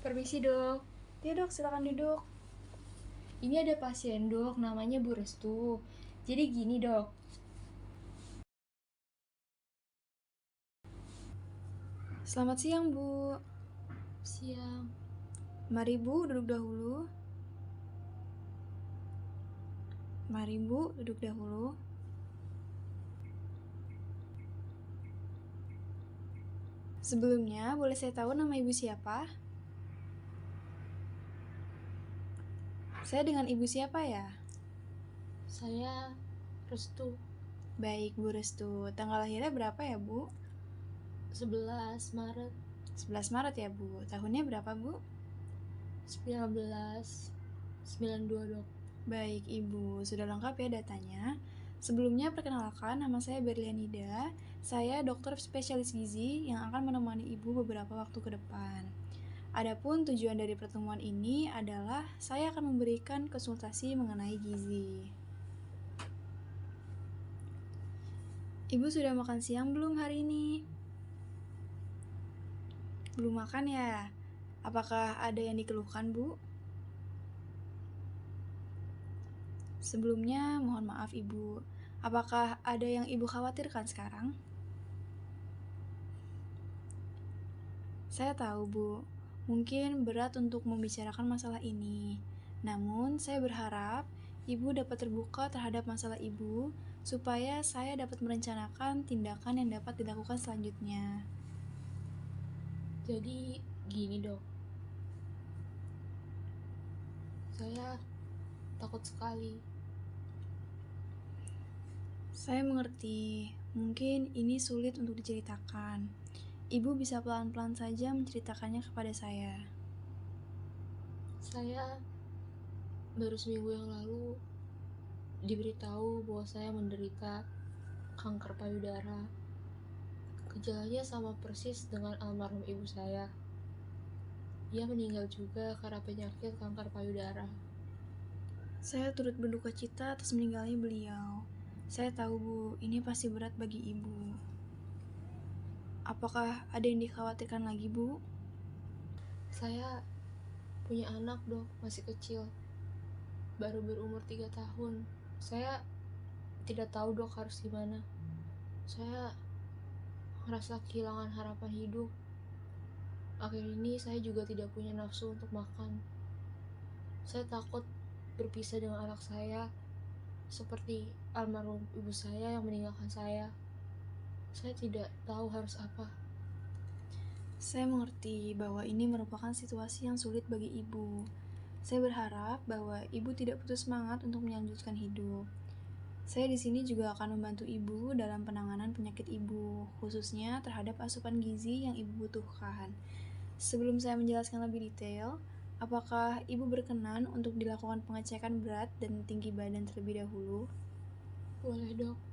Permisi dok, Iya dok, silakan duduk. ini ada pasien dok, namanya Bu Restu. Jadi gini dok, Selamat siang Bu. siang. Mari Bu, duduk dahulu. Mari Bu, duduk dahulu. Sebelumnya, boleh saya tahu nama Ibu siapa? Saya dengan Ibu siapa ya? Saya Restu. Baik Bu Restu, tanggal lahirnya berapa ya Bu? 11 Maret 11 Maret ya Bu. Tahunnya berapa Bu? 1992 dok. Baik Ibu, sudah lengkap ya datanya. Sebelumnya perkenalkan, nama saya Berlianida. Saya dokter spesialis gizi yang akan menemani Ibu beberapa waktu ke depan. Adapun tujuan dari pertemuan ini adalah saya akan memberikan konsultasi mengenai gizi. Ibu sudah makan siang belum hari ini? Belum makan ya? Apakah ada yang dikeluhkan, Bu? Sebelumnya, mohon maaf Ibu. Apakah ada yang Ibu khawatirkan sekarang? Saya tahu, Bu. Mungkin berat untuk membicarakan masalah ini. Namun, saya berharap Ibu dapat terbuka terhadap masalah Ibu, supaya saya dapat merencanakan tindakan yang dapat dilakukan selanjutnya. Jadi gini dok, saya takut sekali. Saya mengerti, mungkin ini sulit untuk diceritakan. Ibu bisa pelan-pelan saja menceritakannya kepada saya. Saya baru seminggu yang lalu diberitahu bahwa saya menderita kanker payudara. Gejalanya sama persis dengan almarhum ibu saya. Ia meninggal juga karena penyakit kanker payudara. Saya turut berduka cita atas meninggalnya beliau. Saya tahu, Bu, ini pasti berat bagi Ibu. Apakah ada yang dikhawatirkan lagi, Bu? Saya punya anak dok, masih kecil, baru berumur 3 tahun. Saya tidak tahu dok harus gimana. Saya merasa kehilangan harapan hidup. Akhir ini saya juga tidak punya nafsu untuk makan. Saya takut berpisah dengan anak saya, seperti almarhum ibu saya yang meninggalkan saya. Saya tidak tahu harus apa. Saya mengerti bahwa ini merupakan situasi yang sulit bagi Ibu. Saya berharap bahwa Ibu tidak putus semangat untuk melanjutkan hidup. Saya di sini juga akan membantu Ibu dalam penanganan penyakit Ibu, khususnya terhadap asupan gizi yang Ibu butuhkan. Sebelum saya menjelaskan lebih detail, apakah Ibu berkenan untuk dilakukan pengecekan berat dan tinggi badan terlebih dahulu? Boleh dok.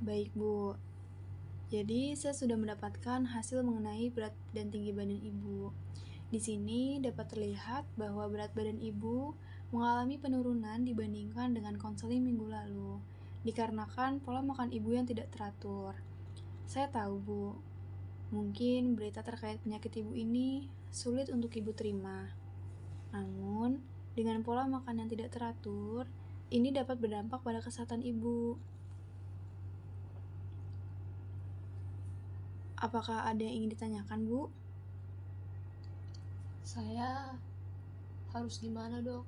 Baik Bu, jadi saya sudah mendapatkan hasil mengenai berat dan tinggi badan Ibu. Di sini dapat terlihat bahwa berat badan Ibu mengalami penurunan dibandingkan dengan konseling minggu lalu, dikarenakan pola makan Ibu yang tidak teratur. Saya tahu, Bu, mungkin berita terkait penyakit Ibu ini sulit untuk Ibu terima. Namun, dengan pola makan yang tidak teratur, ini dapat berdampak pada kesehatan Ibu. Apakah ada yang ingin ditanyakan, Bu? Saya harus gimana dok?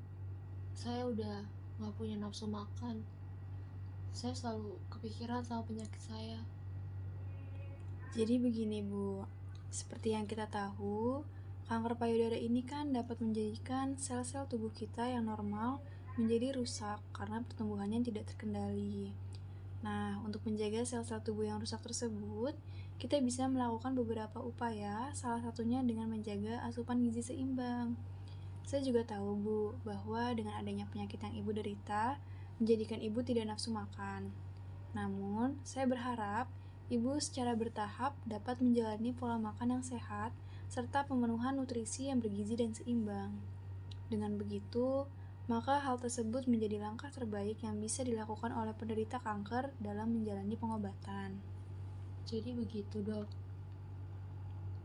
Saya udah gak punya nafsu makan. Saya selalu kepikiran sama penyakit saya. Jadi begini, Bu. Seperti yang kita tahu, kanker payudara ini kan dapat menjadikan sel-sel tubuh kita yang normal menjadi rusak karena pertumbuhannya tidak terkendali. Nah, untuk menjaga sel-sel tubuh yang rusak tersebut, kita bisa melakukan beberapa upaya, salah satunya dengan menjaga asupan gizi seimbang. Saya juga tahu, Bu, bahwa dengan adanya penyakit yang Ibu derita, menjadikan Ibu tidak nafsu makan. Namun, saya berharap Ibu secara bertahap dapat menjalani pola makan yang sehat serta pemenuhan nutrisi yang bergizi dan seimbang. Dengan begitu, maka hal tersebut menjadi langkah terbaik yang bisa dilakukan oleh penderita kanker dalam menjalani pengobatan. Jadi begitu, Dok.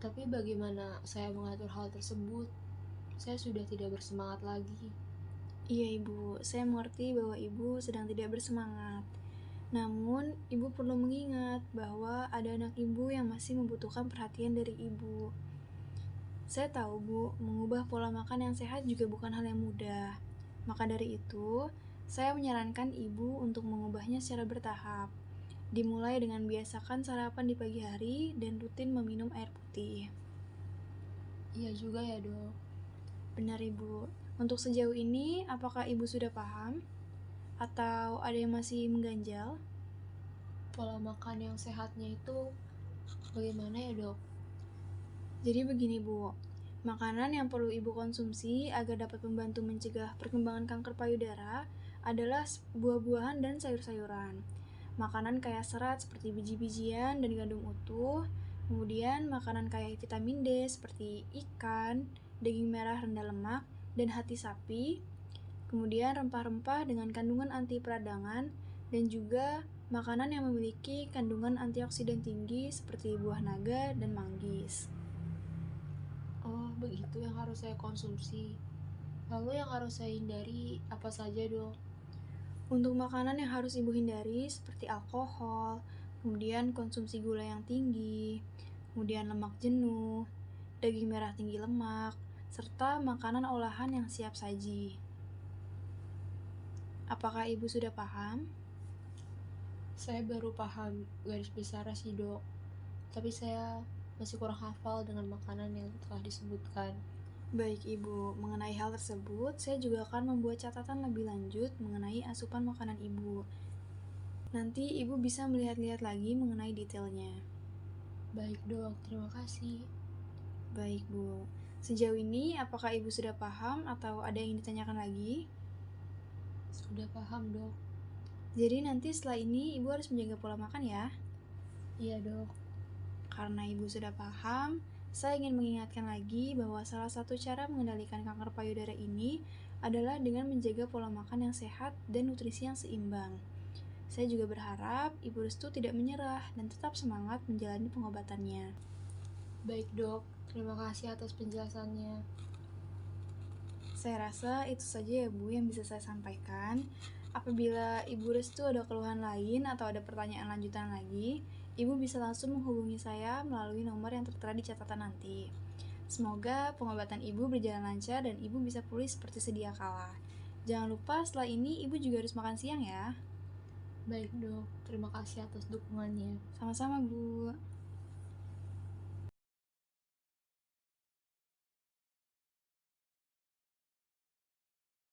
Tapi bagaimana saya mengatur hal tersebut? Saya sudah tidak bersemangat lagi. Iya Ibu, saya mengerti bahwa Ibu sedang tidak bersemangat. Namun, Ibu perlu mengingat bahwa ada anak Ibu yang masih membutuhkan perhatian dari Ibu. Saya tahu Bu, mengubah pola makan yang sehat juga bukan hal yang mudah. Maka dari itu, saya menyarankan Ibu untuk mengubahnya secara bertahap. Dimulai dengan biasakan sarapan di pagi hari dan rutin meminum air putih. Iya juga ya, Dok. Benar Ibu. Untuk sejauh ini, apakah Ibu sudah paham? Atau ada yang masih mengganjal? Pola makan yang sehatnya itu bagaimana ya, Dok? Jadi begini Bu, makanan yang perlu Ibu konsumsi agar dapat membantu mencegah perkembangan kanker payudara adalah buah-buahan dan sayur-sayuran. Makanan kaya serat seperti biji-bijian dan gandum utuh, kemudian makanan kaya vitamin D seperti ikan, daging merah rendah lemak, dan hati sapi, kemudian rempah-rempah dengan kandungan anti peradangan, dan juga makanan yang memiliki kandungan antioksidan tinggi seperti buah naga dan manggis. Oh, begitu yang harus saya konsumsi. Lalu yang harus saya hindari apa saja, Dok? Untuk makanan yang harus Ibu hindari seperti alkohol, kemudian konsumsi gula yang tinggi, kemudian lemak jenuh, daging merah tinggi lemak, serta makanan olahan yang siap saji. Apakah Ibu sudah paham? Saya baru paham garis besarnya sih, Dok. Tapi saya masih kurang hafal dengan makanan yang telah disebutkan. Baik Ibu, mengenai hal tersebut, saya juga akan membuat catatan lebih lanjut mengenai asupan makanan Ibu. Nanti Ibu bisa melihat-lihat lagi mengenai detailnya. Baik, Dok. Terima kasih. Baik Bu, sejauh ini apakah Ibu sudah paham atau ada yang ditanyakan lagi? Sudah paham, Dok. Jadi nanti setelah ini Ibu harus menjaga pola makan ya. Iya, Dok. Karena Ibu sudah paham, saya ingin mengingatkan lagi bahwa salah satu cara mengendalikan kanker payudara ini adalah dengan menjaga pola makan yang sehat dan nutrisi yang seimbang. Saya juga berharap Ibu Restu tidak menyerah dan tetap semangat menjalani pengobatannya. Baik, Dok. Terima kasih atas penjelasannya. Saya rasa itu saja ya Bu yang bisa saya sampaikan. Apabila Ibu Restu ada keluhan lain atau ada pertanyaan lanjutan lagi, Ibu bisa langsung menghubungi saya melalui nomor yang tertera di catatan nanti. Semoga pengobatan Ibu berjalan lancar dan Ibu bisa pulih seperti sedia kala. Jangan lupa setelah ini Ibu juga harus makan siang ya. Baik, Dok. Terima kasih atas dukungannya. Sama-sama Bu.